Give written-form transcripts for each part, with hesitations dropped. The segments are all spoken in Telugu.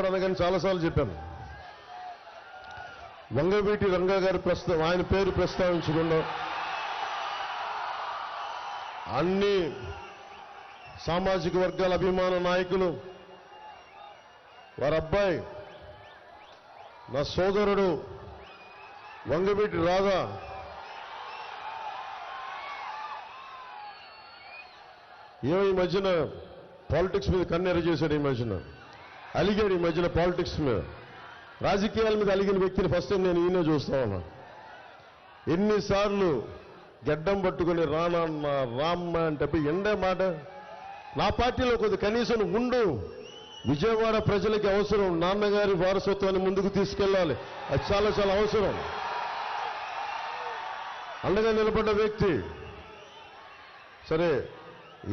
అనగానే చాలాసార్లు చెప్పాను. వంగవీటి రంగా గారి ఆయన పేరు ప్రస్తావించకుండా అన్ని సామాజిక వర్గాల అభిమాన నాయకులు, వారి అబ్బాయి నా సోదరుడు వంగవీటి రాధా ఏమో ఈ మధ్యన పాలిటిక్స్ మీద కన్నెర చేశాడు, ఈ మధ్యన అలిగాడు, ఈ మధ్యన పాలిటిక్స్ మీద రాజకీయాల మీద అలిగిన వ్యక్తిని ఫస్ట్ టైం నేను ఈయన చూస్తా ఉన్నా. ఎన్నిసార్లు గడ్డం పట్టుకుని రానమ్మ రామ్మ అంటే ఎండే మాట. నా పార్టీలో కొద్ది కనీసం ఉండు, విజయవాడ ప్రజలకి అవసరం, నాన్నగారి వారసత్వాన్ని ముందుకు తీసుకెళ్ళాలి, అది చాలా చాలా అవసరం. అండగా నిలబడ్డ వ్యక్తి. సరే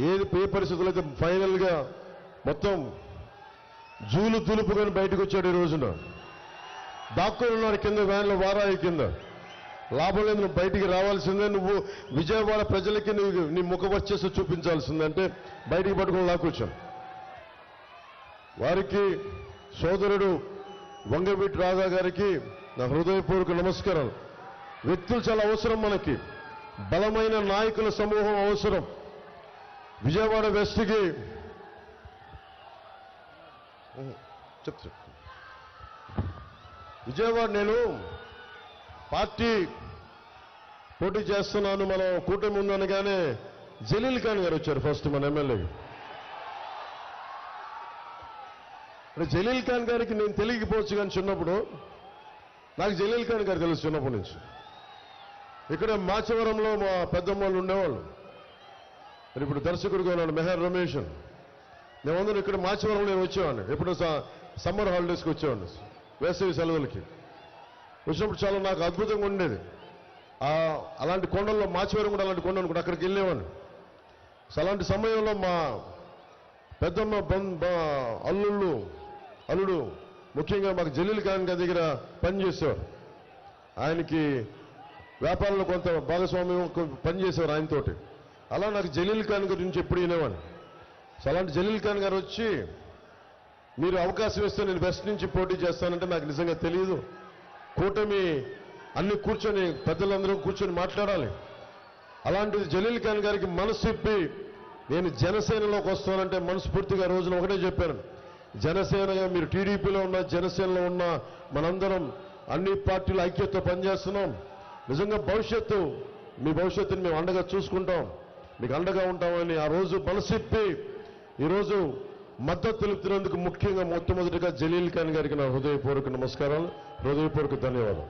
ఏ పరిస్థితులు అయితే ఫైనల్గా మొత్తం జూలు దులుపుకొని బయటకు వచ్చాడు. ఈ రోజున దాక్కుని ఉన్నాడు కింద వ్యాన్లో, వారాయి కింద. లాభం లేదు, నువ్వు బయటికి రావాల్సిందే, నువ్వు విజయవాడ ప్రజలకి నీ ముఖ వచ్చేసి చూపించాల్సిందంటే బయటికి పట్టుకుని లాక్కొచ్చాం. వారికి సోదరుడు వంగవీటి రాధా గారికి నా హృదయపూర్వక నమస్కారాలు. వ్యక్తులు చాలా అవసరం మనకి, బలమైన నాయకుల సమూహం అవసరం. విజయవాడ వెస్ట్కి చెప్తా, విజయవాడ నేను పార్టీ పోటీ చేస్తున్నాను, మనం కూటమి ఉందనగానే జలీల్ ఖాన్ గారు వచ్చారు ఫస్ట్ మన ఎమ్మెల్యే. జలీల్ ఖాన్ గారికి నేను తెలియకపోవచ్చు, కానీ చిన్నప్పుడు నాకు జలీల్ ఖాన్ గారు తెలుసు చిన్నప్పటి నుంచి. ఇక్కడ మాచవరంలో మా పెద్దమ్మలు ఉండేవాళ్ళు, మరి ఇప్పుడు దర్శకుడిగా ఉన్నాడు మెహర్ రమేష్. మేమందరం ఇక్కడ మాచవరంలో నేను వచ్చేవాడిని, ఎప్పుడు సమ్మర్ హాలిడేస్కి వచ్చేవాడిని, వేసవి సెలవులకి వచ్చినప్పుడు చాలా నాకు అద్భుతంగా ఉండేది. అలాంటి కొండల్లో మాచవరం కూడా అలాంటి కొండలు కూడా అక్కడికి వెళ్ళేవాడిని. అలాంటి సమయంలో మా పెద్దమ్మ అల్లుడు ముఖ్యంగా మాకు జలీల్ ఖాన్ గారి దగ్గర పనిచేసేవారు. ఆయనకి వ్యాపారంలో కొంత భాగస్వామ్యం పనిచేసేవారు ఆయనతోటి. అలా నాకు జలీల్ ఖాన్ గురించి ఎప్పుడు వినేవాడిని. అలాంటి జలీల్ ఖాన్ గారు వచ్చి మీరు అవకాశం ఇస్తే నేను వెస్ట్ నుంచి పోటీ చేస్తానంటే నాకు నిజంగా తెలియదు. కూటమి అన్ని కూర్చొని పెద్దలందరూ కూర్చొని మాట్లాడాలి. అలాంటిది జలీల్ ఖాన్ గారికి మనసు ఇప్పి నేను జనసేనలోకి వస్తానంటే మనస్ఫూర్తిగా రోజున ఒకటే చెప్పాను, జనసేనగా మీరు టీడీపీలో ఉన్న జనసేనలో ఉన్న మనందరం అన్ని పార్టీల ఐక్యతతో పనిచేస్తున్నాం. నిజంగా మీ భవిష్యత్తుని మేము అండగా చూసుకుంటాం, మీకు అండగా ఉంటామని ఆ రోజు మనసిప్పి ఈరోజు మద్దతు తెలుపుతున్నందుకు ముఖ్యంగా మొట్టమొదటిగా జలీల్ ఖాన్ గారికి నా హృదయపూర్వక నమస్కారాలు, హృదయపూర్వక ధన్యవాదాలు.